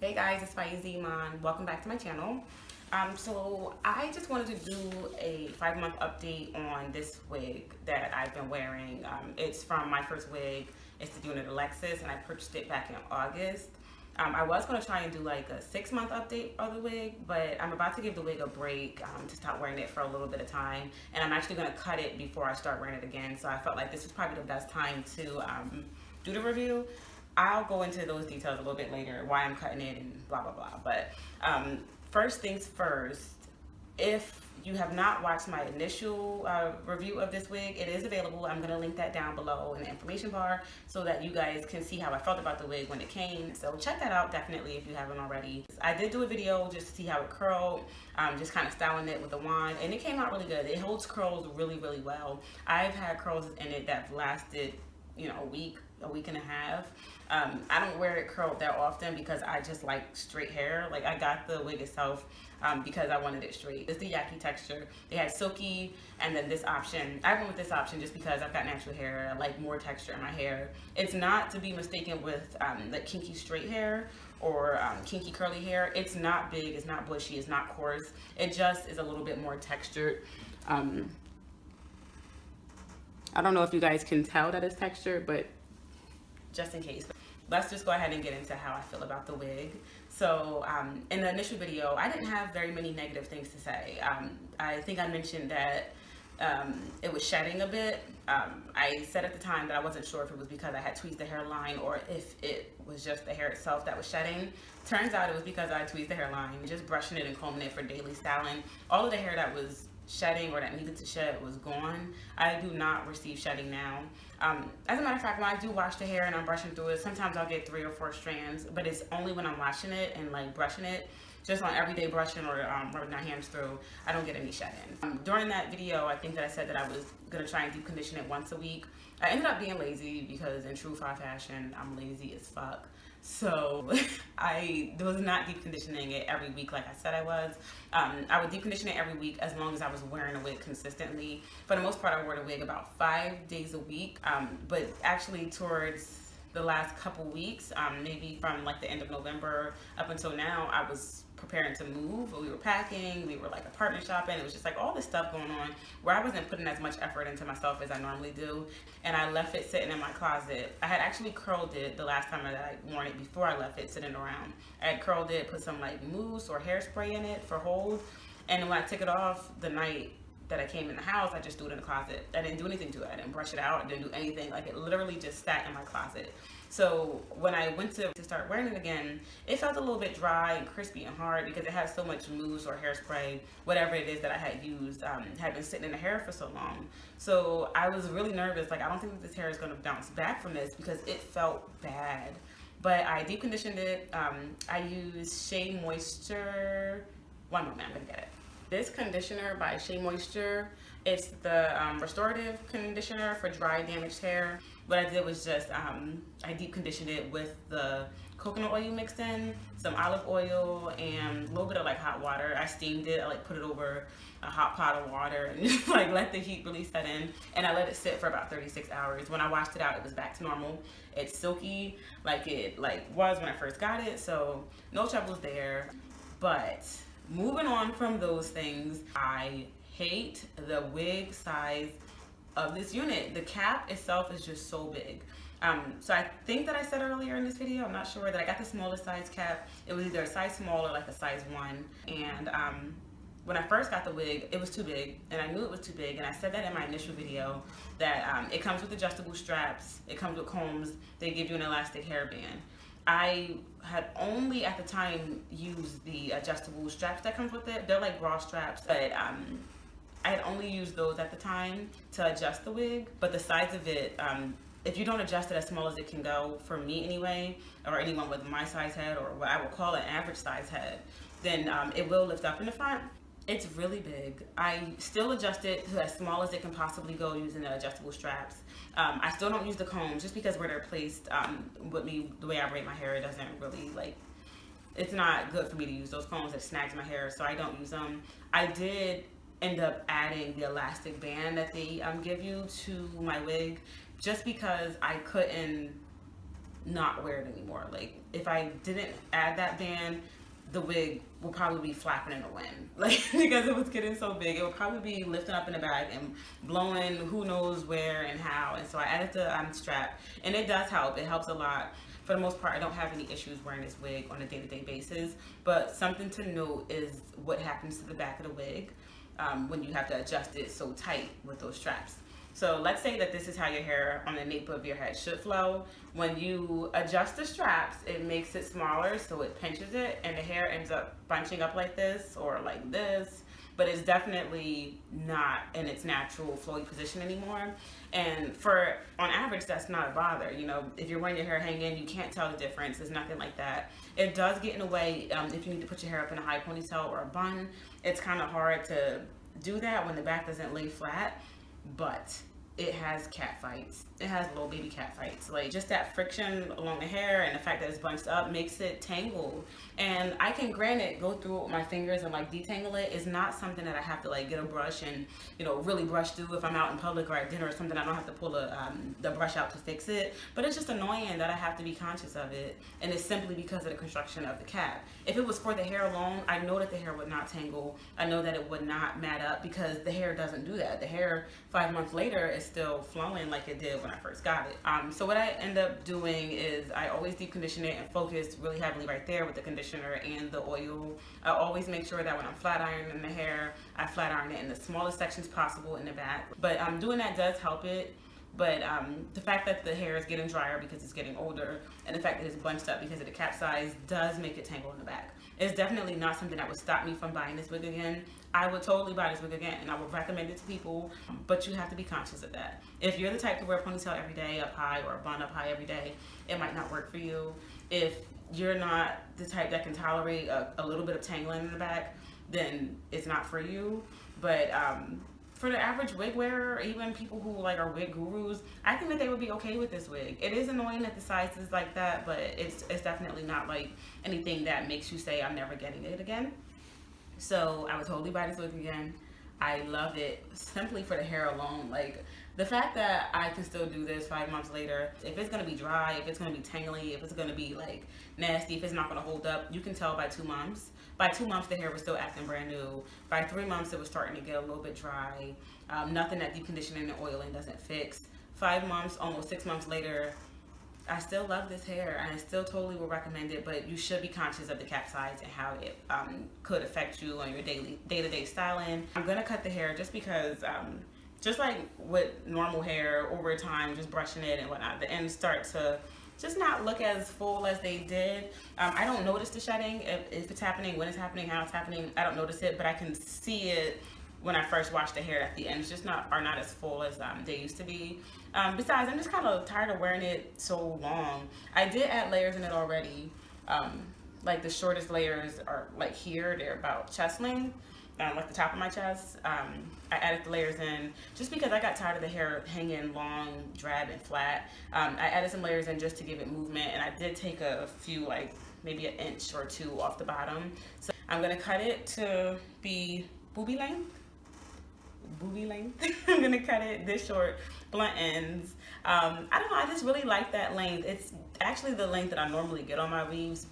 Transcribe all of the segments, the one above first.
Hey guys, it's Faizi Iman. Welcome back to my channel. So I just wanted to do a 5-month update on this wig that I've been wearing. It's from MyFirstWig. It's the unit Alexis, and I purchased it back in August. I was going to try and do like a 6-month update of the wig, but I'm about to give the wig a break to stop wearing it for a little bit of time, and I'm actually going to cut it before I start wearing it again. So I felt like this was probably the best time to do the review. I'll go into those details a little bit later, why I'm cutting it and blah, blah, blah. But first things first, if you have not watched my initial review of this wig, it is available. I'm going to link that down below in the information bar so that you guys can see how I felt about the wig when it came. So check that out definitely if you haven't already. I did do a video just to see how it curled, just kind of styling it with a wand, and it came out really good. It holds curls really, really well. I've had curls in it that lasted, you know, a week and a half. I don't wear it curled that often because I just like straight hair. Like I got the wig itself because I wanted it straight. It's the yaki texture. They had silky and then this option. I went with this option just because I've got natural hair. I like more texture in my hair. It's not to be mistaken with like kinky straight hair or kinky curly hair. It's not big, it's not bushy, it's not coarse. It just is a little bit more textured. I don't know if you guys can tell that it's textured, but just in case, let's just go ahead and get into how I feel about the wig. So in the initial video, I didn't have very many negative things to say. I think I mentioned that it was shedding a bit. I said at the time that I wasn't sure if it was because I had tweezed the hairline or if it was just the hair itself that was shedding. Turns out it was because I tweezed the hairline, just brushing it and combing it for daily styling. All of the hair that was shedding or that needed to shed was gone. I do not receive shedding now. As a matter of fact, when I do wash the hair and I'm brushing through it, sometimes I'll get 3 or 4 strands, but it's only when I'm washing it and like brushing it, just on everyday brushing or rubbing my hands through, I don't get any shedding. During that video, I think that I said that I was gonna try and deep condition it once a week. I ended up being lazy because in true Fi fashion, I'm lazy as fuck. So I was not deep conditioning it every week like I said I was. I would deep condition it every week as long as I was wearing a wig consistently. For the most part, I wore the wig about 5 days a week, but actually towards the last couple weeks, maybe from like the end of November up until now, I was preparing to move. We were packing, we were like apartment shopping. It was just like all this stuff going on where I wasn't putting as much effort into myself as I normally do, and I left it sitting in my closet. I had actually curled it the last time that I worn it before I left it sitting around. I had curled it, put some like mousse or hairspray in it for hold, and when I took it off the night that I came in the house, I just threw it in the closet. I didn't do anything to it. I didn't brush it out. I didn't do anything. Like it literally just sat in my closet. So when I went to start wearing it again, it felt a little bit dry and crispy and hard because it had so much mousse or hairspray, whatever it is that I had used, had been sitting in the hair for so long. So I was really nervous. Like I don't think that this hair is going to bounce back from this because it felt bad. But I deep conditioned it. I used Shea Moisture. One moment, I'm going to get it. This conditioner by Shea Moisture, it's the restorative conditioner for dry, damaged hair. What I did was just, I deep conditioned it with the coconut oil mixed in, some olive oil, and a little bit of like hot water. I steamed it, I like put it over a hot pot of water and just like let the heat really set in. And I let it sit for about 36 hours. When I washed it out, it was back to normal. It's silky like it was when I first got it, so no troubles there. But moving on from those things, I hate the wig size of this unit. The cap itself is just so big. So I think that I said earlier in this video, I'm not sure, that I got the smallest size cap. It was either a size small or like a size 1. And when I first got the wig, it was too big, and I knew it was too big, and I said that in my initial video, that it comes with adjustable straps, it comes with combs, they give you an elastic hairband. I had only at the time used the adjustable straps that comes with it. They're like bra straps, but I had only used those at the time to adjust the wig. But the size of it, if you don't adjust it as small as it can go, for me anyway, or anyone with my size head, or what I would call an average size head, then it will lift up in the front. It's really big. I still adjust it to as small as it can possibly go using the adjustable straps. I still don't use the combs just because where they're placed with me, the way I braid my hair, it doesn't really like, it's not good for me to use those combs. It snags my hair, so I don't use them. I did end up adding the elastic band that they give you to my wig just because I couldn't not wear it anymore. Like if I didn't add that band, the wig will probably be flapping in the wind, like because it was getting so big. It would probably be lifting up in the bag and blowing who knows where and how. And so I added the strap, and it does help. It helps a lot. For the most part, I don't have any issues wearing this wig on a day-to-day basis. But something to note is what happens to the back of the wig when you have to adjust it so tight with those straps. So let's say that this is how your hair on the nape of your head should flow. When you adjust the straps, it makes it smaller, so it pinches it, and the hair ends up bunching up like this or like this. But it's definitely not in its natural flowy position anymore. And on average, that's not a bother. You know, if you're wearing your hair hanging, you can't tell the difference. It's nothing like that. It does get in the way if you need to put your hair up in a high ponytail or a bun. It's kind of hard to do that when the back doesn't lay flat. But it has cat fights. It has little baby cat fights. Like just that friction along the hair and the fact that it's bunched up makes it tangle. And I can, granted, go through it with my fingers and like detangle it. It's not something that I have to like get a brush and, you know, really brush through. If I'm out in public or at dinner or something, I don't have to pull the brush out to fix it. But it's just annoying that I have to be conscious of it. And it's simply because of the construction of the cap. If it was for the hair alone, I know that the hair would not tangle. I know that it would not mat up because the hair doesn't do that. The hair 5 months later is still flowing like it did when I first got it. So what I end up doing is I always deep condition it and focus really heavily right there with the conditioner and the oil. I always make sure that when I'm flat ironing the hair, I flat iron it in the smallest sections possible in the back. But doing that does help it. But the fact that the hair is getting drier because it's getting older, and the fact that it's bunched up because of the cap size does make it tangle in the back. It's definitely not something that would stop me from buying this wig again. I would totally buy this wig again, and I would recommend it to people, but you have to be conscious of that. If you're the type to wear a ponytail every day up high or a bun up high every day, it might not work for you. If you're not the type that can tolerate a little bit of tangling in the back, then it's not for you. But for the average wig wearer, or even people who like are wig gurus, I think that they would be okay with this wig. It is annoying that the size is like that, but it's definitely not like anything that makes you say I'm never getting it again. So I would totally buy this wig again. I love it simply for the hair alone. Like the fact that I can still do this 5 months later, if it's gonna be dry, if it's gonna be tangly, if it's gonna be like nasty, if it's not gonna hold up, you can tell by 2 months. By 2 months, the hair was still acting brand new. By 3 months, it was starting to get a little bit dry. Nothing that deep conditioning and oiling doesn't fix. 5 months, almost 6 months later, I still love this hair, and I still totally will recommend it, but you should be conscious of the cap size and how it could affect you on your day-to-day styling. I'm gonna cut the hair just because, just like with normal hair, over time, just brushing it and whatnot, the ends start to just not look as full as they did. I don't notice the shedding, if it's happening, when it's happening, how it's happening. I don't notice it, but I can see it when I first wash the hair, at the ends just are not as full as they used to be. Besides, I'm just kind of tired of wearing it so long. I did add layers in it already. Like the shortest layers are like here, they're about chest length, like the top of my chest. I added the layers in just because I got tired of the hair hanging long, drab, and flat. I added some layers in just to give it movement, and I did take a few, like maybe an inch or two off the bottom. So I'm gonna cut it to be booby length. I'm gonna cut it this short, blunt ends. I don't know, I just really like that length. It's actually the length that I normally get on my weaves,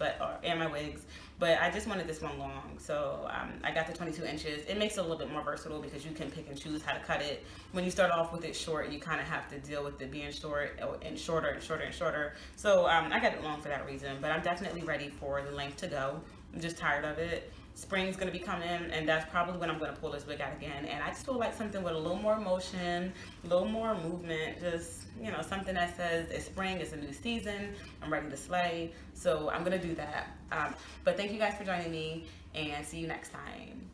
and my wigs, but I just wanted this one long. So I got the 22 inches. It makes it a little bit more versatile because you can pick and choose how to cut it. When you start off with it short, you kind of have to deal with it being short and shorter and shorter and shorter. So I got it long for that reason, but I'm definitely ready for the length to go. I'm just tired of it. Spring's gonna be coming, and that's probably when I'm gonna pull this wig out again. And I just feel like something with a little more motion, a little more movement, just, you know, something that says it's spring, it's a new season, I'm ready to slay. So I'm gonna do that. But thank you guys for joining me, and see you next time.